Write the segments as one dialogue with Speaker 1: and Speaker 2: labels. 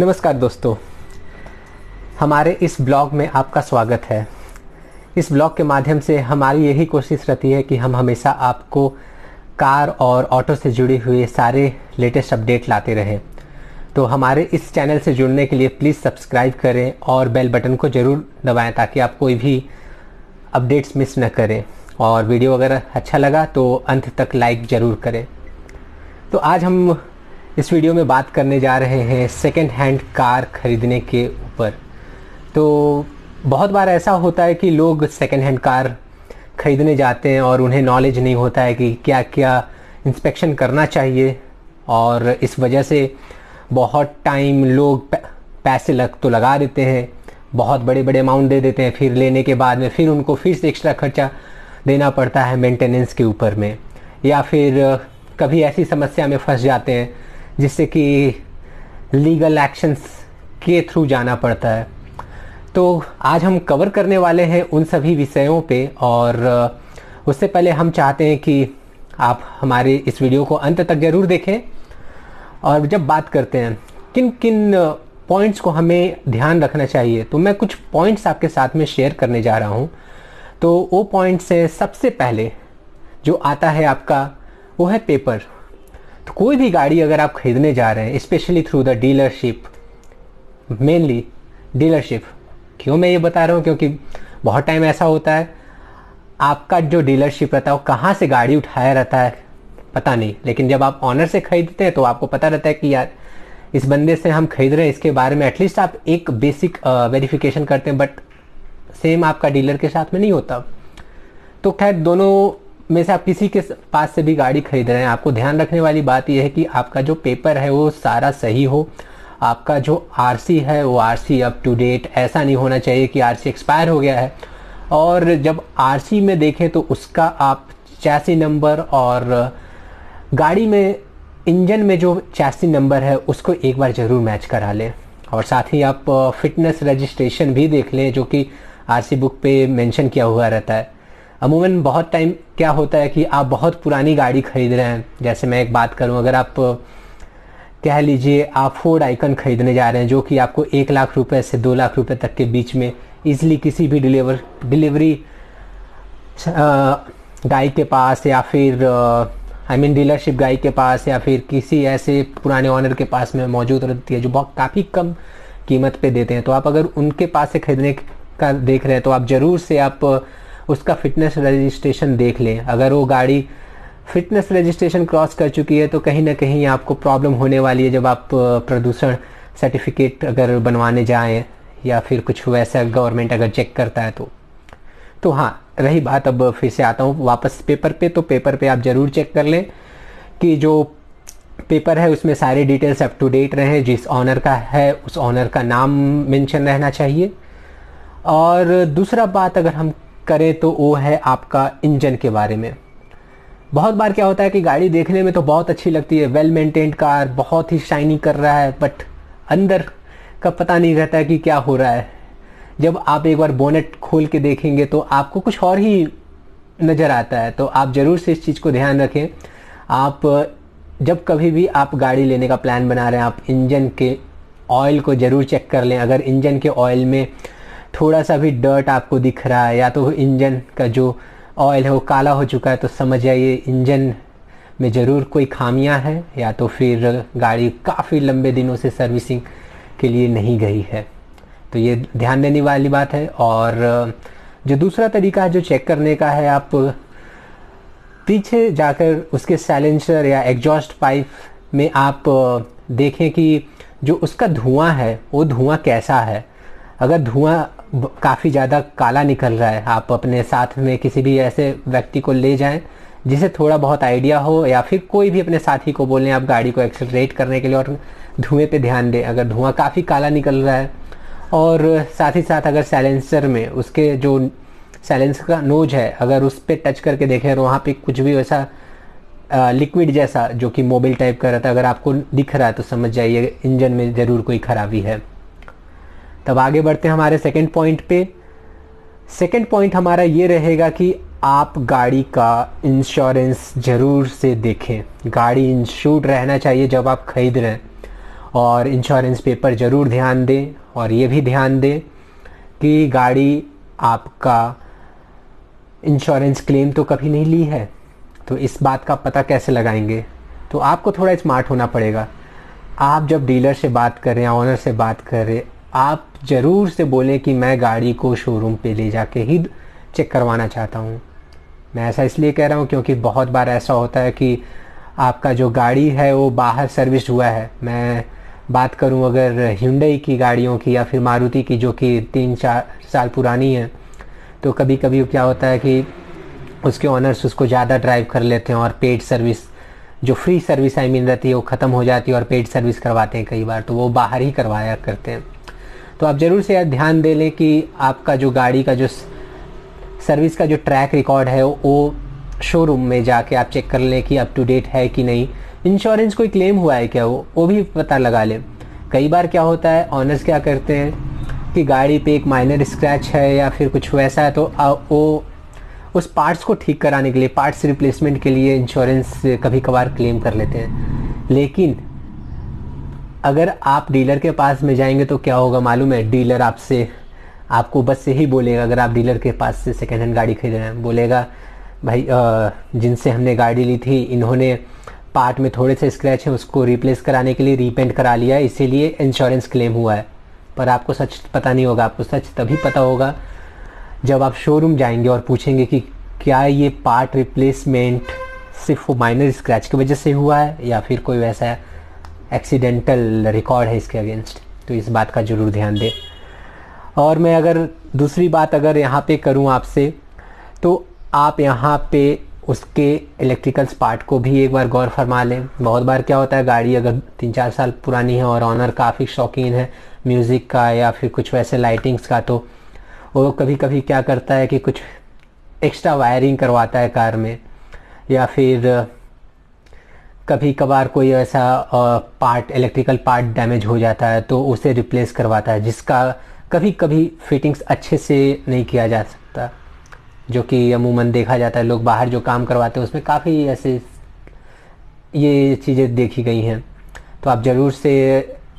Speaker 1: नमस्कार दोस्तों, हमारे इस ब्लॉग में आपका स्वागत है। इस ब्लॉग के माध्यम से हमारी यही कोशिश रहती है कि हम हमेशा आपको कार और ऑटो से जुड़ी हुई सारे लेटेस्ट अपडेट लाते रहें। तो हमारे इस चैनल से जुड़ने के लिए प्लीज़ सब्सक्राइब करें और बेल बटन को ज़रूर दबाएं ताकि आप कोई भी अपडेट्स मिस न करें। और वीडियो अगर अच्छा लगा तो अंत तक लाइक ज़रूर करें। तो आज हम इस वीडियो में बात करने जा रहे हैं सेकेंड हैंड कार खरीदने के ऊपर। तो बहुत बार ऐसा होता है कि लोग सेकेंड हैंड कार खरीदने जाते हैं और उन्हें नॉलेज नहीं होता है कि क्या क्या इंस्पेक्शन करना चाहिए, और इस वजह से बहुत टाइम लोग पैसे लगा देते हैं, बहुत बड़े बड़े अमाउंट दे देते हैं। फिर लेने के बाद में फिर उनको फिर से एक्स्ट्रा खर्चा देना पड़ता है मेंटेनेंस के ऊपर में, या फिर कभी ऐसी समस्या में फंस जाते हैं जिससे कि लीगल एक्शंस के थ्रू जाना पड़ता है। तो आज हम कवर करने वाले हैं उन सभी विषयों पे, और उससे पहले हम चाहते हैं कि आप हमारे इस वीडियो को अंत तक ज़रूर देखें। और जब बात करते हैं किन किन पॉइंट्स को हमें ध्यान रखना चाहिए, तो मैं कुछ पॉइंट्स आपके साथ में शेयर करने जा रहा हूँ। तो वो पॉइंट्स हैं, सबसे पहले जो आता है आपका वो है पेपर। तो कोई भी गाड़ी अगर आप खरीदने जा रहे हैं, specially through the dealership, mainly dealership. क्यों मैं ये बता रहा हूँ, क्योंकि बहुत टाइम ऐसा होता है आपका जो डीलरशिप रहता है वो कहाँ से गाड़ी उठाया रहता है पता नहीं, लेकिन जब आप ऑनर से खरीदते हैं तो आपको पता रहता है कि यार इस बंदे से हम खरीद रहे हैं, इसके बारे में एटलीस्ट आप एक बेसिक वेरिफिकेशन करते हैं। बट सेम आपका डीलर के साथ में नहीं होता। तो खैर, दोनों में से आप किसी के पास से भी गाड़ी खरीद रहे हैं, आपको ध्यान रखने वाली बात यह है कि आपका जो पेपर है वो सारा सही हो। आपका जो आरसी है वो आरसी अप टू डेट, ऐसा नहीं होना चाहिए कि आरसी एक्सपायर हो गया है। और जब आरसी में देखें तो उसका आप चैसी नंबर और गाड़ी में इंजन में जो चैसी नंबर है उसको एक बार ज़रूर मैच करा लें। और साथ ही आप फिटनेस रजिस्ट्रेशन भी देख लें, जो कि आरसी बुक पे मेंशन किया हुआ रहता है। अमूमन बहुत टाइम क्या होता है कि आप बहुत पुरानी गाड़ी खरीद रहे हैं। जैसे मैं एक बात करूं, अगर आप कह लीजिए आप फोर्ड आइकन खरीदने जा रहे हैं, जो कि आपको 1 लाख रुपए से 2 लाख रुपए तक के बीच में इजीली किसी भी डिलीवरी गाई के पास, या फिर डीलरशिप गाई के पास, या फिर किसी ऐसे पुराने ऑनर के पास में मौजूद रहती है जो बहुत काफ़ी कम कीमत पे देते हैं। तो आप अगर उनके पास से खरीदने का देख रहे हैं तो आप ज़रूर से आप उसका फिटनेस रजिस्ट्रेशन देख लें। अगर वो गाड़ी फिटनेस रजिस्ट्रेशन क्रॉस कर चुकी है तो कहीं ना कहीं आपको प्रॉब्लम होने वाली है जब आप प्रदूषण सर्टिफिकेट अगर बनवाने जाएं, या फिर कुछ वैसा गवर्नमेंट अगर चेक करता है तो हाँ, रही बात, अब फिर से आता हूँ वापस पेपर पे। तो पेपर पे आप ज़रूर चेक कर लें कि जो पेपर है उसमें सारे डिटेल्स अप टू डेट रहें। जिस ऑनर का है उस ऑनर का नाम मेंशन रहना चाहिए। और दूसरा बात अगर हम करें तो वो है आपका इंजन के बारे में। बहुत बार क्या होता है कि गाड़ी देखने में तो बहुत अच्छी लगती है, वेल मेंटेन्ड कार, बहुत ही शाइनी कर रहा है, बट अंदर का पता नहीं रहता है कि क्या हो रहा है। जब आप एक बार बोनेट खोल के देखेंगे तो आपको कुछ और ही नज़र आता है। तो आप ज़रूर से इस चीज़ को ध्यान रखें। आप जब कभी भी आप गाड़ी लेने का प्लान बना रहे हैं, आप इंजन के ऑयल को ज़रूर चेक कर लें। अगर इंजन के ऑयल में थोड़ा सा भी डर्ट आपको दिख रहा है, या तो इंजन का जो ऑयल है वो काला हो चुका है, तो समझ जाइए इंजन में ज़रूर कोई खामियां है, या तो फिर गाड़ी काफ़ी लंबे दिनों से सर्विसिंग के लिए नहीं गई है। तो ये ध्यान देने वाली बात है। और जो दूसरा तरीका है जो चेक करने का है, आप पीछे जाकर उसके साइलेंसर या एग्जॉस्ट पाइप में आप देखें कि जो उसका धुआं है वो धुआं कैसा है। अगर धुआं काफ़ी ज़्यादा काला निकल रहा है, आप अपने साथ में किसी भी ऐसे व्यक्ति को ले जाएं जिसे थोड़ा बहुत आइडिया हो, या फिर कोई भी अपने साथी को बोलें आप गाड़ी को एक्सेलरेट करने के लिए और धुएं पे ध्यान दें। अगर धुआं काफ़ी काला निकल रहा है, और साथ ही साथ अगर साइलेंसर में उसके जो साइलेंसर का नोज है अगर उस पर टच करके देखें और वहाँ पे कुछ भी वैसा लिक्विड जैसा जो कि मोबिल टाइप का रहता है अगर आपको दिख रहा है, तो समझ जाइए इंजन में ज़रूर कोई खराबी है। तब आगे बढ़ते हैं हमारे सेकंड पॉइंट पे। सेकंड पॉइंट हमारा ये रहेगा कि आप गाड़ी का इंश्योरेंस ज़रूर से देखें। गाड़ी इंश्योर्ड रहना चाहिए जब आप खरीद रहे हैं। और इंश्योरेंस पेपर ज़रूर ध्यान दें, और ये भी ध्यान दें कि गाड़ी आपका इंश्योरेंस क्लेम तो कभी नहीं ली है, तो इस बात का पता कैसे लगाएंगे। तो आपको थोड़ा स्मार्ट होना पड़ेगा। आप जब डीलर से बात करें या ऑनर से बात करें, आप ज़रूर से बोलें कि मैं गाड़ी को शोरूम पे ले जाके ही चेक करवाना चाहता हूँ। मैं ऐसा इसलिए कह रहा हूँ क्योंकि बहुत बार ऐसा होता है कि आपका जो गाड़ी है वो बाहर सर्विस हुआ है। मैं बात करूँ अगर Hyundai की गाड़ियों की या फिर मारुति की, जो कि 3-4 साल पुरानी है, तो कभी कभी क्या होता है कि उसके ऑनर्स उसको ज़्यादा ड्राइव कर लेते हैं और पेड सर्विस, जो फ्री सर्विस आई मीन रहती है, वो ख़त्म हो जाती है और पेड सर्विस करवाते हैं कई बार, तो वो बाहर ही करवाया करते हैं। तो आप ज़रूर से ध्यान दे लें कि आपका जो गाड़ी का जो सर्विस का जो ट्रैक रिकॉर्ड है वो शोरूम में जाके आप चेक कर लें कि अप टू डेट है कि नहीं। इंश्योरेंस कोई क्लेम हुआ है क्या, वो भी पता लगा लें। कई बार क्या होता है, ऑनर्स क्या करते हैं कि गाड़ी पे एक माइनर स्क्रैच है या फिर कुछ वैसा है, तो वो उस पार्ट्स को ठीक कराने के लिए, पार्ट्स रिप्लेसमेंट के लिए इंश्योरेंस कभी कभार क्लेम कर लेते हैं। लेकिन अगर आप डीलर के पास में जाएंगे तो क्या होगा मालूम है, डीलर आपको बस से ही बोलेगा, अगर आप डीलर के पास से सेकेंड हैंड गाड़ी खरीद रहे हैं, बोलेगा भाई जिनसे हमने गाड़ी ली थी इन्होंने पार्ट में थोड़े से स्क्रैच हैं, उसको रिप्लेस कराने के लिए रीपेंट करा लिया है, इसीलिए इंश्योरेंस क्लेम हुआ है। पर आपको सच पता नहीं होगा। आपको सच तभी पता होगा जब आप शोरूम जाएंगे और पूछेंगे कि क्या ये पार्ट रिप्लेसमेंट सिर्फ वो माइनर स्क्रैच की वजह से हुआ है या फिर कोई वैसा एक्सीडेंटल रिकॉर्ड है इसके अगेंस्ट। तो इस बात का ज़रूर ध्यान दें। और मैं अगर दूसरी बात अगर यहाँ पे करूँ आपसे, तो आप यहाँ पे उसके इलेक्ट्रिकल्स पार्ट को भी एक बार गौर फरमा लें। बहुत बार क्या होता है, गाड़ी अगर 3-4 साल पुरानी है और ऑनर काफ़ी शौकीन है म्यूज़िक का या फिर कुछ वैसे लाइटिंग्स का, तो वो कभी कभी क्या करता है कि कुछ एक्स्ट्रा वायरिंग करवाता है कार में, या फिर कभी कभार कोई ऐसा पार्ट, इलेक्ट्रिकल पार्ट डैमेज हो जाता है तो उसे रिप्लेस करवाता है, जिसका कभी कभी फिटिंग्स अच्छे से नहीं किया जा सकता, जो कि अमूमन देखा जाता है। लोग बाहर जो काम करवाते हैं उसमें काफ़ी ऐसे ये चीज़ें देखी गई हैं। तो आप ज़रूर से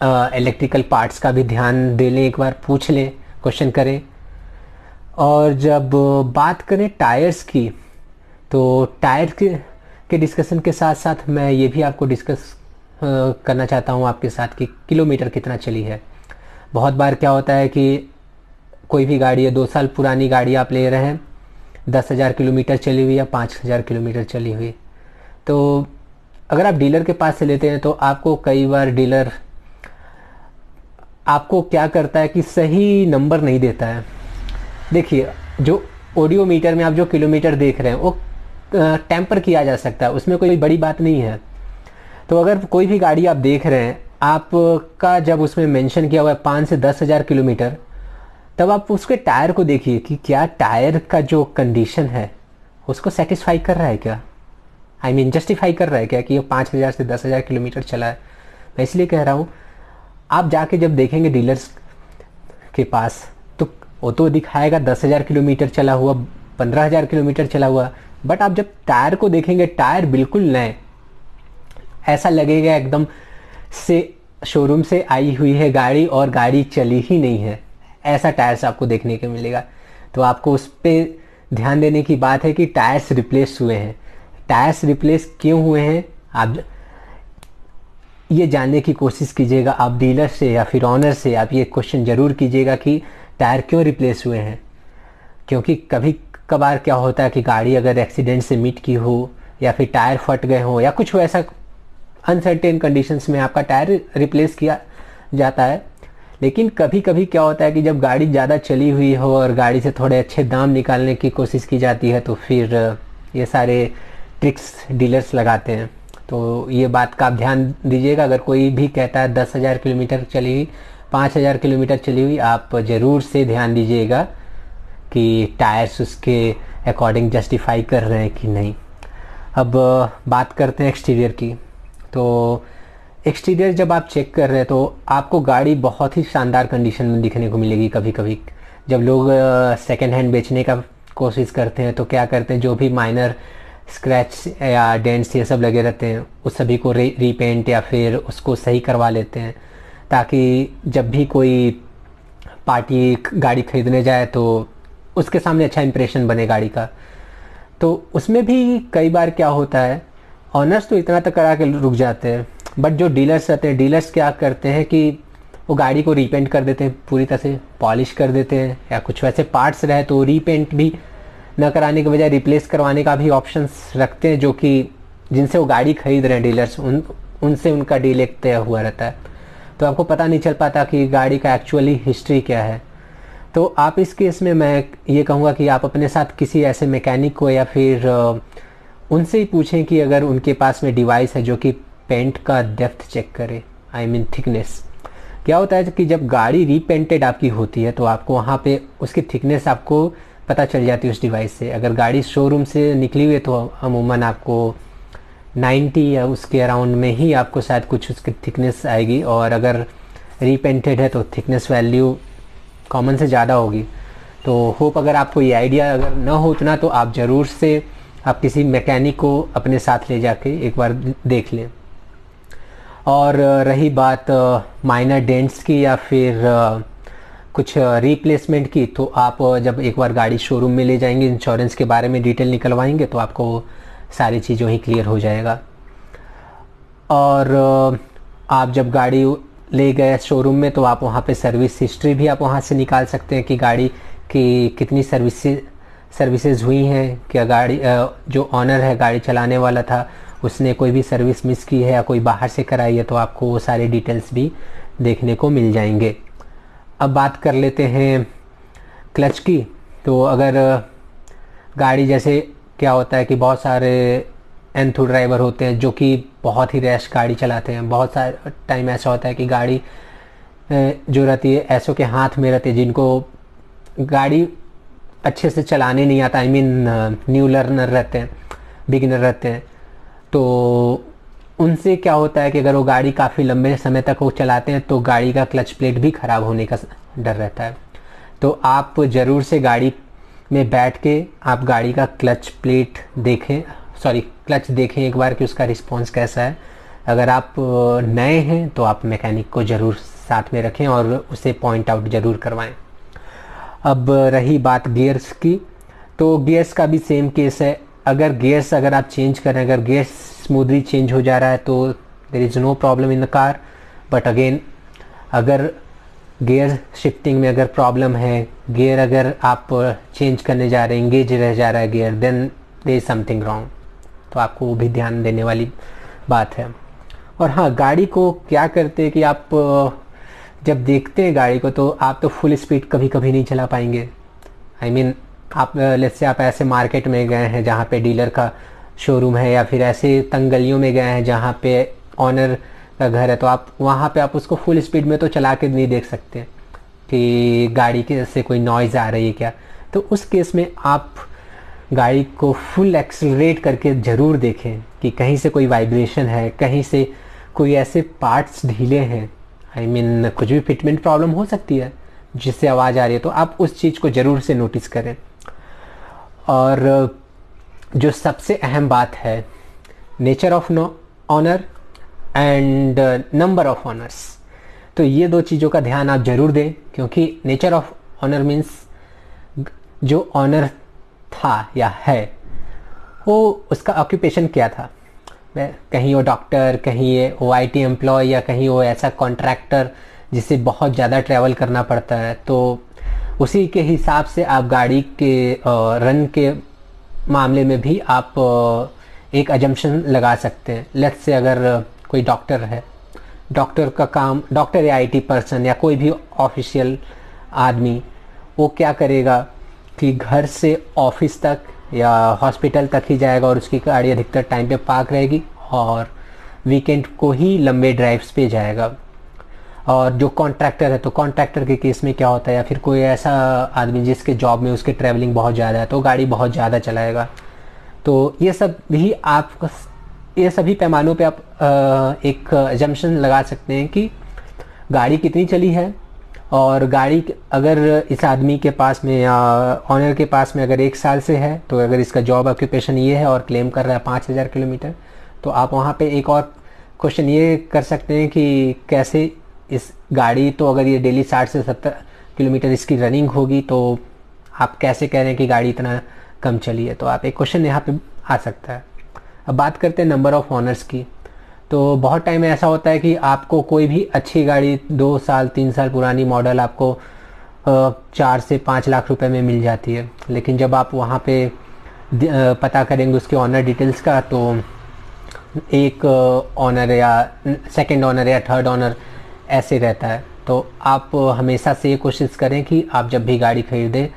Speaker 1: इलेक्ट्रिकल पार्ट्स का भी ध्यान दे लें, एक बार पूछ लें, क्वेश्चन करें। और जब बात करें टायर्स की, तो टायर के डिस्कशन के साथ साथ मैं ये भी आपको डिस्कस करना चाहता हूँ आपके साथ कि किलोमीटर कितना चली है। बहुत बार क्या होता है कि कोई भी गाड़ी है, 2 साल पुरानी गाड़ी आप ले रहे हैं, 10,000 किलोमीटर चली हुई या 5,000 किलोमीटर चली हुई, तो अगर आप डीलर के पास से लेते हैं तो आपको कई बार डीलर आपको क्या करता है कि सही नंबर नहीं देता है। देखिए, जो ऑडियोमीटर में आप जो किलोमीटर देख रहे हैं वो टेम्पर किया जा सकता है, उसमें कोई बड़ी बात नहीं है। तो अगर कोई भी गाड़ी आप देख रहे हैं, आपका जब उसमें मेंशन किया हुआ है 5 से 10,000 किलोमीटर, तब आप उसके टायर को देखिए कि क्या टायर का जो कंडीशन है उसको सेटिस्फाई कर रहा है क्या, आई मीन जस्टिफाई कर रहा है क्या कि ये 5,000 से 10,000 किलोमीटर चला है। मैं इसलिए कह रहा हूँ, आप जाके जब देखेंगे डीलर्स के पास, तो वो तो दिखाएगा 10,000 किलोमीटर चला हुआ, 15,000 किलोमीटर चला हुआ, बट आप जब टायर को देखेंगे, टायर बिल्कुल नए, ऐसा लगेगा एकदम से शोरूम से आई हुई है गाड़ी और गाड़ी चली ही नहीं है, ऐसा टायर्स आपको देखने को मिलेगा। तो आपको उस पर ध्यान देने की बात है कि टायर्स रिप्लेस हुए हैं। टायर्स रिप्लेस क्यों हुए हैं, आप ये जानने की कोशिश कीजिएगा। आप डीलर से या फिर ऑनर से आप ये क्वेश्चन ज़रूर कीजिएगा कि टायर क्यों रिप्लेस हुए हैं, क्योंकि कभी कभार क्या होता है कि गाड़ी अगर एक्सीडेंट से मिट की हो या फिर टायर फट गए हो या कुछ वैसा अनसर्टेन कंडीशंस में आपका टायर रिप्लेस किया जाता है। लेकिन कभी कभी क्या होता है कि जब गाड़ी ज़्यादा चली हुई हो और गाड़ी से थोड़े अच्छे दाम निकालने की कोशिश की जाती है, तो फिर ये सारे ट्रिक्स डीलर्स लगाते हैं। तो ये बात का आप ध्यान दीजिएगा। अगर कोई भी कहता है 10,000 किलोमीटर चली हुई, 5,000 किलोमीटर चली हुई, आप ज़रूर से ध्यान दीजिएगा कि टायर्स उसके अकॉर्डिंग जस्टिफाई कर रहे हैं कि नहीं। अब बात करते हैं एक्सटीरियर की। तो एक्सटीरियर जब आप चेक कर रहे हैं तो आपको गाड़ी बहुत ही शानदार कंडीशन में दिखने को मिलेगी। कभी कभी जब लोग सेकेंड हैंड बेचने का कोशिश करते हैं तो क्या करते हैं, जो भी माइनर स्क्रैच या डेंट्स ये सब लगे रहते हैं, उस सभी को रीपेंट या फिर उसको सही करवा लेते हैं, ताकि जब भी कोई पार्टी गाड़ी खरीदने जाए तो उसके सामने अच्छा इंप्रेशन बने गाड़ी का। तो उसमें भी कई बार क्या होता है, ऑनर्स तो इतना तक करा के रुक जाते हैं, बट जो डीलर्स रहते हैं, डीलर्स क्या करते हैं कि वो गाड़ी को रीपेंट कर देते हैं, पूरी तरह से पॉलिश कर देते हैं, या कुछ वैसे पार्ट्स रहे तो रीपेंट भी न कराने के बजाय रिप्लेस करवाने का भी ऑप्शंस रखते हैं, जो कि जिनसे वो गाड़ी खरीद रहे हैं डीलर्स, उनसे उनका डील एक तय हुआ रहता है। तो आपको पता नहीं चल पाता कि गाड़ी का एक्चुअली हिस्ट्री क्या है। तो आप इस केस में मैं ये कहूँगा कि आप अपने साथ किसी ऐसे मैकेनिक को या फिर उनसे ही पूछें कि अगर उनके पास में डिवाइस है जो कि पेंट का डेप्थ चेक करे, आई मीन थिकनेस। क्या होता है कि जब गाड़ी रीपेंटेड आपकी होती है तो आपको वहाँ पे उसकी थिकनेस आपको पता चल जाती है उस डिवाइस से। अगर गाड़ी शोरूम से निकली हुई है तो अमूमन आपको 90 या उसके अराउंड में ही आपको शायद कुछ उसकी थिकनेस आएगी, और अगर रीपेंटेड है तो थिकनेस वैल्यू कॉमन से ज़्यादा होगी। तो होप अगर आपको ये आइडिया अगर ना हो उतना, तो आप ज़रूर से आप किसी मैकेनिक को अपने साथ ले जाके एक बार देख लें। और रही बात माइनर डेंट्स की या फिर कुछ रिप्लेसमेंट की, तो आप जब एक बार गाड़ी शोरूम में ले जाएंगे, इंश्योरेंस के बारे में डिटेल निकलवाएंगे, तो आपको सारी चीज़ें ही क्लियर हो जाएगा। और आप जब गाड़ी ले गए शोरूम में तो आप वहाँ पे सर्विस हिस्ट्री भी आप वहाँ से निकाल सकते हैं कि गाड़ी की कितनी सर्विसेज हुई हैं, क्या गाड़ी जो ऑनर है, गाड़ी चलाने वाला था, उसने कोई भी सर्विस मिस की है या कोई बाहर से कराई है, तो आपको वो सारे डिटेल्स भी देखने को मिल जाएंगे। अब बात कर लेते हैं क्लच की। तो अगर गाड़ी, जैसे क्या होता है कि बहुत सारे एंथू ड्राइवर होते हैं जो कि बहुत ही रैश गाड़ी चलाते हैं। बहुत सारे टाइम ऐसा होता है कि गाड़ी जो रहती है ऐसों के हाथ में रहती है जिनको गाड़ी अच्छे से चलाने नहीं आता, आई मीन न्यू लर्नर रहते हैं, बिगिनर रहते हैं। तो उनसे क्या होता है कि अगर वो गाड़ी काफ़ी लंबे समय तक वो चलाते हैं तो गाड़ी का क्लच प्लेट भी ख़राब होने का डर रहता है। तो आप ज़रूर से गाड़ी में बैठ के आप गाड़ी का क्लच देखें एक बार कि उसका रिस्पॉन्स कैसा है। अगर आप नए हैं तो आप मैकेनिक को ज़रूर साथ में रखें और उसे पॉइंट आउट ज़रूर करवाएं। अब रही बात गियर्स की, तो गियर्स का भी सेम केस है। अगर आप चेंज करें, अगर गियर्स स्मूथली चेंज हो जा रहा है तो there is no problem in the car. But again, अगर गियर शिफ्टिंग में अगर प्रॉब्लम है, गियर अगर आप चेंज करने जा रहे हैं, इंगेज रह जा रहा है gear, then there is something wrong. तो आपको वो भी ध्यान देने वाली बात है। और हाँ, गाड़ी को क्या करते हैं कि आप जब देखते हैं गाड़ी को तो आप तो फुल स्पीड कभी कभी नहीं चला पाएंगे। आई मीन आप लेट्स से आप ऐसे मार्केट में गए हैं जहाँ पे डीलर का शोरूम है, या फिर ऐसे तंग गलियों में गए हैं जहाँ पे ऑनर का घर है, तो आप वहाँ पे आप उसको फुल स्पीड में तो चला के नहीं देख सकते कि गाड़ी के से कोई नॉइज़ आ रही है क्या। तो उस केस में आप गाड़ी को फुल एक्सेलरेट करके ज़रूर देखें कि कहीं से कोई वाइब्रेशन है, कहीं से कोई ऐसे पार्ट्स ढीले हैं, आई मीन कुछ भी फिटमेंट प्रॉब्लम हो सकती है जिससे आवाज़ आ रही है, तो आप उस चीज़ को ज़रूर से नोटिस करें। और जो सबसे अहम बात है, nature of owner and number of owners, तो ये दो चीज़ों का ध्यान आप ज़रूर दें। क्योंकि नेचर ऑफ ऑनर मीन्स जो ऑनर था या है वो उसका ऑक्यूपेशन क्या था। कहीं वो डॉक्टर, कहीं ये वो IT एम्प्लॉय, या कहीं वो ऐसा कॉन्ट्रैक्टर जिससे बहुत ज़्यादा ट्रैवल करना पड़ता है। तो उसी के हिसाब से आप गाड़ी के रन के मामले में भी आप एक अजम्पशन लगा सकते हैं। लेट्स से अगर कोई डॉक्टर है, डॉक्टर का काम, डॉक्टर या IT पर्सन या कोई भी ऑफिशियल आदमी, वो क्या करेगा कि घर से ऑफिस तक या हॉस्पिटल तक ही जाएगा और उसकी गाड़ी अधिकतर टाइम पे पार्क रहेगी, और वीकेंड को ही लंबे ड्राइव्स पे जाएगा। और जो कॉन्ट्रैक्टर है, तो कॉन्ट्रैक्टर के केस में क्या होता है, या फिर कोई ऐसा आदमी जिसके जॉब में उसके ट्रैवलिंग बहुत ज़्यादा है तो गाड़ी बहुत ज़्यादा चलाएगा। तो ये सभी पैमानों पे आप एक अजम्पशन लगा सकते हैं कि गाड़ी कितनी चली है और गाड़ी अगर इस आदमी के पास में या ऑनर के पास में अगर 1 साल से है, तो अगर इसका जॉब ऑक्यूपेशन ये है और क्लेम कर रहा है 5000 किलोमीटर, तो आप वहाँ पे एक और क्वेश्चन ये कर सकते हैं कि कैसे इस गाड़ी, तो अगर ये डेली 60 से 70 किलोमीटर इसकी रनिंग होगी, तो आप कैसे कह रहे हैं कि गाड़ी इतना कम चली है। तो आप एक क्वेश्चन यहाँ पे आ सकता है। अब बात करते हैं नंबर ऑफ़ ऑनर्स की। तो बहुत टाइम ऐसा होता है कि आपको कोई भी अच्छी गाड़ी 2 साल 3 साल पुरानी मॉडल आपको 4 से 5 लाख रुपए में मिल जाती है, लेकिन जब आप वहाँ पे पता करेंगे उसके ऑनर डिटेल्स का, तो एक ऑनर या सेकंड ऑनर या थर्ड ऑनर ऐसे रहता है। तो आप हमेशा से ये कोशिश करें कि आप जब भी गाड़ी खरीदें,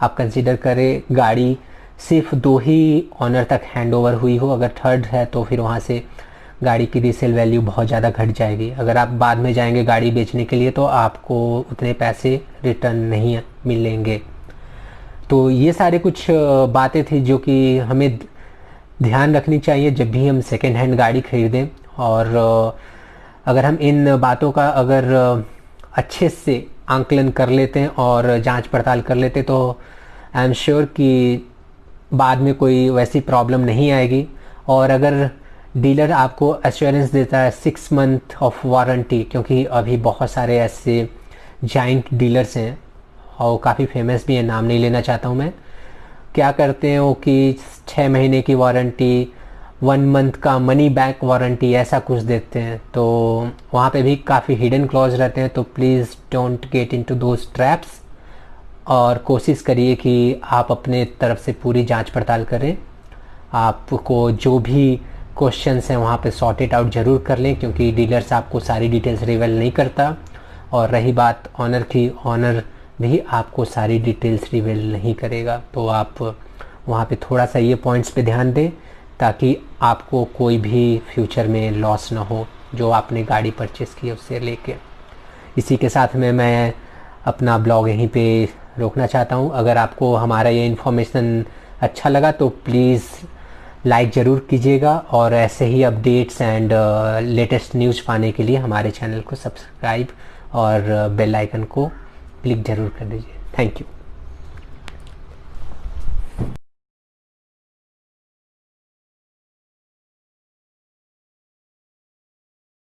Speaker 1: आप कंसीडर करें गाड़ी सिर्फ 2 ही ऑनर तक हैंड ओवर हुई हो। अगर थर्ड है तो फिर वहाँ से गाड़ी की रीसेल वैल्यू बहुत ज़्यादा घट जाएगी। अगर आप बाद में जाएंगे गाड़ी बेचने के लिए, तो आपको उतने पैसे रिटर्न नहीं मिलेंगे। तो ये सारे कुछ बातें थी जो कि हमें ध्यान रखनी चाहिए जब भी हम सेकेंड हैंड गाड़ी खरीदें। और अगर हम इन बातों का अगर अच्छे से आंकलन कर लेते हैं और जांच पड़ताल कर लेते, तो आई एम श्योर कि बाद में कोई वैसी प्रॉब्लम नहीं आएगी। और अगर डीलर आपको एश्योरेंस देता है 6 मंथ ऑफ वारंटी, क्योंकि अभी बहुत सारे ऐसे जाइंट डीलर्स हैं और काफ़ी फेमस भी हैं, नाम नहीं लेना चाहता हूँ मैं, क्या करते हैं वो कि 6 महीने की वारंटी, 1 मंथ का मनी बैक वारंटी ऐसा कुछ देते हैं। तो वहाँ पे भी काफ़ी हिडन क्लॉज रहते हैं। तो please don't get into those traps, और कोशिश करिए कि आप अपने तरफ से पूरी जांच पड़ताल करें। आपको जो भी क्वेश्चंस हैं वहाँ पे सॉर्ट इट आउट ज़रूर कर लें, क्योंकि डीलर्स आपको सारी डिटेल्स रिवील नहीं करता। और रही बात ऑनर की, ऑनर भी आपको सारी डिटेल्स रिवील नहीं करेगा। तो आप वहाँ पे थोड़ा सा ये पॉइंट्स पे ध्यान दें, ताकि आपको कोई भी फ्यूचर में लॉस ना हो जो आपने गाड़ी परचेस की उससे लेके। इसी के साथ में मैं अपना ब्लॉग यहीं पे रोकना चाहता हूँ। अगर आपको हमारा ये इन्फॉर्मेशन अच्छा लगा तो प्लीज़ लाइक ज़रूर कीजिएगा, और ऐसे ही अपडेट्स एंड लेटेस्ट न्यूज़ पाने के लिए हमारे चैनल को सब्सक्राइब और बेल आइकन को क्लिक ज़रूर कर दीजिए। Thank you.